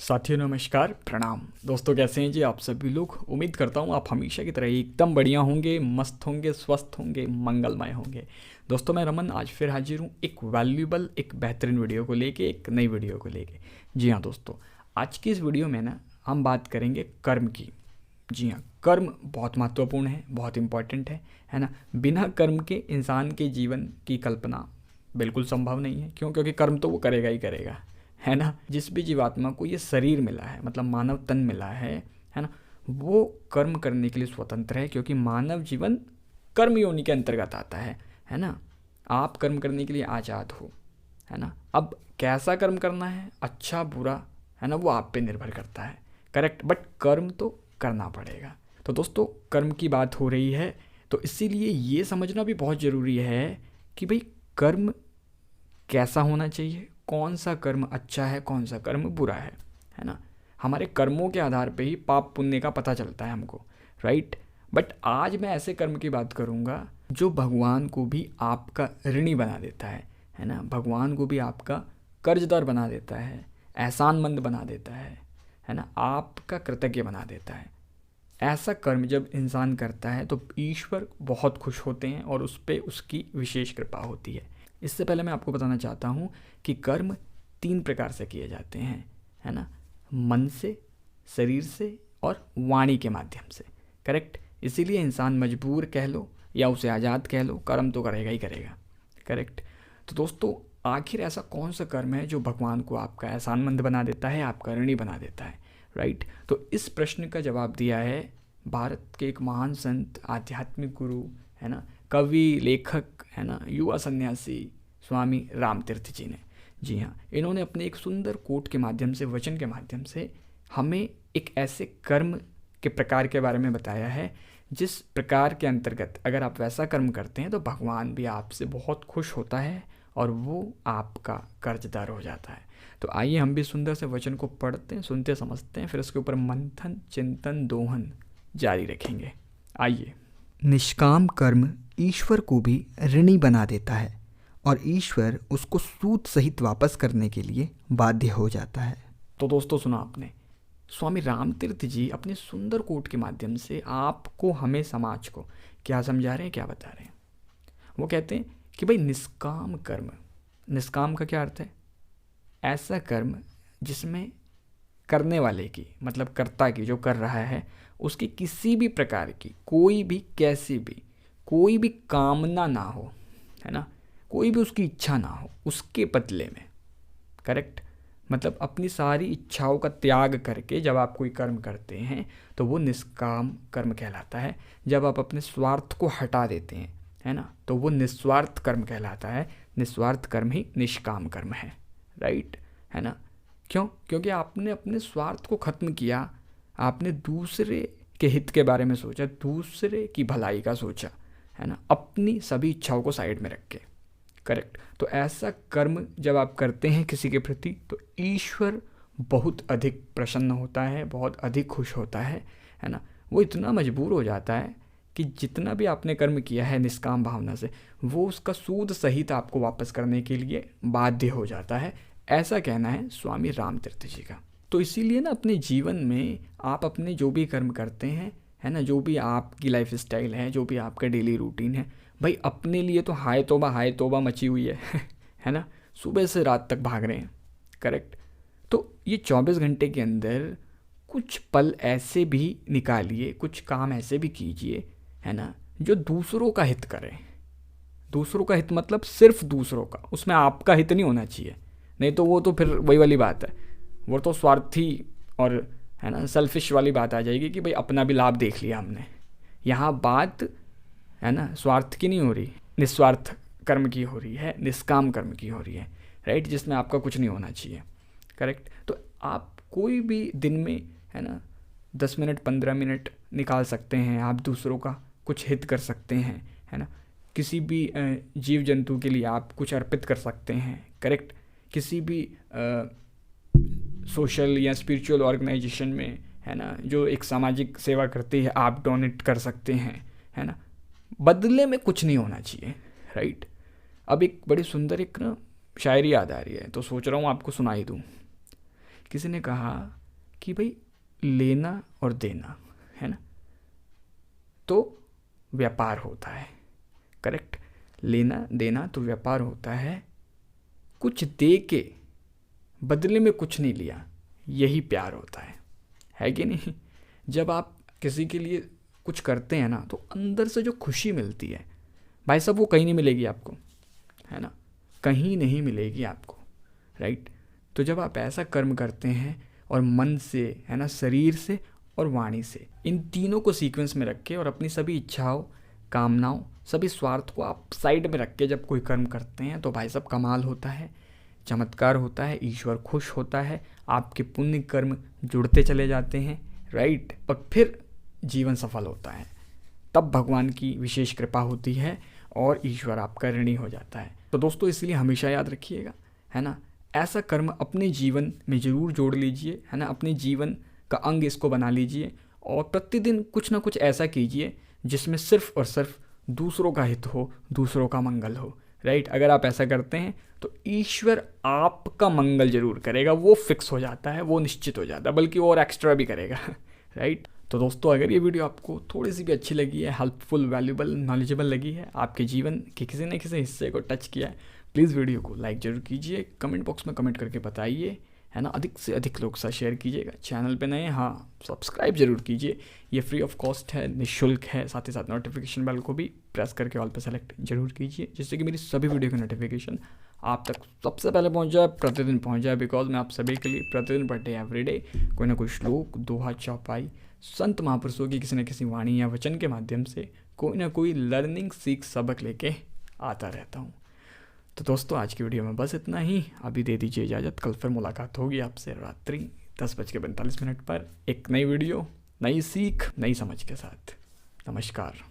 साथियों नमस्कार प्रणाम। दोस्तों कैसे हैं जी आप सभी लोग। उम्मीद करता हूँ आप हमेशा की तरह एकदम बढ़िया होंगे, मस्त होंगे, स्वस्थ होंगे, मंगलमय होंगे। दोस्तों मैं रमन आज फिर हाजिर हूँ एक वैल्यूबल एक बेहतरीन वीडियो को लेके, एक नई वीडियो को लेके। जी हाँ दोस्तों, आज की इस वीडियो में ना हम बात करेंगे कर्म की। जी हाँ, कर्म बहुत महत्वपूर्ण है, बहुत इम्पॉर्टेंट है ना। बिना कर्म के इंसान के जीवन की कल्पना बिल्कुल संभव नहीं है। क्यों? क्योंकि कर्म तो वो करेगा ही करेगा, है ना। जिस भी जीवात्मा को ये शरीर मिला है, मतलब मानव तन मिला है ना, वो कर्म करने के लिए स्वतंत्र है, क्योंकि मानव जीवन कर्म योनि के अंतर्गत आता है ना। आप कर्म करने के लिए आज़ाद हो, है ना। अब कैसा कर्म करना है, अच्छा बुरा, है ना, वो आप पे निर्भर करता है। करेक्ट, बट कर्म तो करना पड़ेगा। तो दोस्तों कर्म की बात हो रही है, तो इसीलिए ये समझना भी बहुत ज़रूरी है कि भाई कर्म कैसा होना चाहिए, कौन सा कर्म अच्छा है, कौन सा कर्म बुरा है ना। हमारे कर्मों के आधार पे ही पाप पुण्य का पता चलता है हमको, राइट। बट आज मैं ऐसे कर्म की बात करूँगा जो भगवान को भी आपका ऋणी बना देता है ना। भगवान को भी आपका कर्जदार बना देता है, एहसानमंद बना देता है ना, आपका कृतज्ञ बना देता है। ऐसा कर्म जब इंसान करता है तो ईश्वर बहुत खुश होते हैं और उस पर उसकी विशेष कृपा होती है। इससे पहले मैं आपको बताना चाहता हूँ कि कर्म 3 प्रकार से किए जाते हैं, है ना। मन से, शरीर से और वाणी के माध्यम से। करेक्ट, इसीलिए इंसान मजबूर कह लो या उसे आज़ाद कह लो, कर्म तो करेगा ही करेगा। करेक्ट। तो दोस्तों आखिर ऐसा कौन सा कर्म है जो भगवान को आपका एहसानमंद बना देता है, आपका ऋणी बना देता है, राइट। तो इस प्रश्न का जवाब दिया है भारत के एक महान संत, आध्यात्मिक गुरु, है ना, कवि, लेखक, है ना, युवा सन्यासी स्वामी रामतीर्थ जी ने। जी हाँ, इन्होंने अपने एक सुंदर कोट के माध्यम से, वचन के माध्यम से हमें एक ऐसे कर्म के प्रकार के बारे में बताया है जिस प्रकार के अंतर्गत अगर आप वैसा कर्म करते हैं तो भगवान भी आपसे बहुत खुश होता है और वो आपका कर्जदार हो जाता है। तो आइए हम भी सुंदर से वचन को पढ़ते हैं, सुनते, समझते हैं, फिर उसके ऊपर मंथन, चिंतन, दोहन जारी रखेंगे। आइए। निष्काम कर्म ईश्वर को भी ऋणी बना देता है और ईश्वर उसको सूद सहित वापस करने के लिए बाध्य हो जाता है। तो दोस्तों सुना आपने, स्वामी रामतीर्थ जी अपने सुंदर कोट के माध्यम से आपको, हमें, समाज को क्या समझा रहे हैं, क्या बता रहे हैं। वो कहते हैं कि भाई निष्काम कर्म, निष्काम का क्या अर्थ है? ऐसा कर्म जिसमें करने वाले की, मतलब कर्ता की, जो कर रहा है, उसकी किसी भी प्रकार की, कोई भी, कैसी भी, कोई भी कामना ना हो, है ना, कोई भी उसकी इच्छा ना हो उसके बदले में। करेक्ट, मतलब अपनी सारी इच्छाओं का त्याग करके जब आप कोई कर्म करते हैं तो वो निष्काम कर्म कहलाता है। जब आप अपने स्वार्थ को हटा देते हैं, है ना, तो वो निस्वार्थ कर्म कहलाता है। निस्वार्थ कर्म ही निष्काम कर्म है, राइट, है ना। क्यों? क्योंकि आपने अपने स्वार्थ को ख़त्म किया, आपने दूसरे के हित के बारे में सोचा, दूसरे की भलाई का सोचा, है ना, अपनी सभी इच्छाओं को साइड में रख के। करेक्ट। तो ऐसा कर्म जब आप करते हैं किसी के प्रति तो ईश्वर बहुत अधिक प्रसन्न होता है, बहुत अधिक खुश होता है ना। वो इतना मजबूर हो जाता है कि जितना भी आपने कर्म किया है निष्काम भावना से, वो उसका सूद सहित आपको वापस करने के लिए बाध्य हो जाता है। ऐसा कहना है स्वामी रामतीर्थ जी का। तो इसीलिए ना अपने जीवन में आप अपने जो भी कर्म करते हैं, है ना, जो भी आपकी लाइफ स्टाइल है, जो भी आपका डेली रूटीन है, भाई अपने लिए तो हाय तौबा मची हुई है है ना, सुबह से रात तक भाग रहे हैं। करेक्ट। तो ये 24 घंटे के अंदर कुछ पल ऐसे भी निकालिए, कुछ काम ऐसे भी कीजिए, है ना, जो दूसरों का हित करें। दूसरों का हित मतलब सिर्फ दूसरों का, उसमें आपका हित नहीं होना चाहिए, नहीं तो वो तो फिर वही वाली बात है, वो तो स्वार्थी और, है ना, सेल्फिश वाली बात आ जाएगी कि भाई अपना भी लाभ देख लिया हमने। यहाँ बात, है ना, स्वार्थ की नहीं हो रही, निस्वार्थ कर्म की हो रही है, निष्काम कर्म की हो रही है, राइट, जिसमें आपका कुछ नहीं होना चाहिए। करेक्ट। तो आप कोई भी दिन में, है ना, 10 मिनट 15 मिनट निकाल सकते हैं, आप दूसरों का कुछ हित कर सकते हैं, है ना। किसी भी जीव जंतु के लिए आप कुछ अर्पित कर सकते हैं। करेक्ट। किसी भी सोशल या स्पिरिचुअल ऑर्गेनाइजेशन में, है ना, जो एक सामाजिक सेवा करती है, आप डोनेट कर सकते हैं, है ना। बदले में कुछ नहीं होना चाहिए, राइट। अब एक बड़ी सुंदर एक ना शायरी याद आ रही है, तो सोच रहा हूँ आपको सुनाई दूँ किसी ने कहा कि भाई लेना और देना है ना, तो व्यापार होता है। करेक्ट, लेना देना तो व्यापार होता है। कुछ दे के बदले में कुछ नहीं लिया, यही प्यार होता है कि नहीं। जब आप किसी के लिए कुछ करते हैं ना, तो अंदर से जो खुशी मिलती है भाई साहब, वो कहीं नहीं मिलेगी आपको, है ना, कहीं नहीं मिलेगी आपको, राइट। तो जब आप ऐसा कर्म करते हैं और मन से, है ना, शरीर से और वाणी से, इन तीनों को सीक्वेंस में रख के और अपनी सभी इच्छाओं, कामनाओं, सभी स्वार्थ को आप साइड में रख के जब कोई कर्म करते हैं, तो भाई साहब कमाल होता है, चमत्कार होता है, ईश्वर खुश होता है, आपके पुण्य कर्म जुड़ते चले जाते हैं, राइट। और फिर जीवन सफल होता है, तब भगवान की विशेष कृपा होती है और ईश्वर आपका ऋणी हो जाता है। तो दोस्तों इसलिए हमेशा याद रखिएगा, है ना, ऐसा कर्म अपने जीवन में ज़रूर जोड़ लीजिए, है ना, अपने जीवन का अंग इसको बना लीजिए और प्रतिदिन कुछ ना कुछ ऐसा कीजिए जिसमें सिर्फ और सिर्फ दूसरों का हित हो, दूसरों का मंगल हो, राइट। अगर आप ऐसा करते हैं तो ईश्वर आपका मंगल जरूर करेगा, वो फिक्स हो जाता है, वो निश्चित हो जाता है, बल्कि और एक्स्ट्रा भी करेगा, राइट। तो दोस्तों अगर ये वीडियो आपको थोड़ी सी भी अच्छी लगी है, हेल्पफुल, वैल्यूबल, नॉलेजेबल लगी है, आपके जीवन के किसी न किसी हिस्से को टच किया है, प्लीज़ वीडियो को लाइक जरूर कीजिए, कमेंट बॉक्स में कमेंट करके बताइए, है ना, अधिक से अधिक लोग साथ शेयर कीजिएगा। चैनल पे नए, हाँ, सब्सक्राइब जरूर कीजिए, ये फ्री ऑफ कॉस्ट है, निःशुल्क है। साथ ही साथ नोटिफिकेशन बेल को भी प्रेस करके ऑल पे सेलेक्ट जरूर कीजिए, जिससे कि मेरी सभी वीडियो की नोटिफिकेशन आप तक सबसे पहले पहुंच जाए, प्रतिदिन पहुंच जाए। बिकॉज मैं आप सभी के लिए प्रतिदिन पढ़ते एवरीडे कोई ना कोई श्लोक, दोहा, चौपाई, संत महापुरुषों की किसी न किसी वाणी या वचन के माध्यम से कोई ना कोई लर्निंग, सीख, सबक लेके आता रहता हूँ। तो दोस्तों आज की वीडियो में बस इतना ही, अभी दे दीजिए इजाज़त। कल फिर मुलाकात होगी आपसे रात्रि 10:45 पर एक नई वीडियो, नई सीख, नई समझ के साथ। नमस्कार।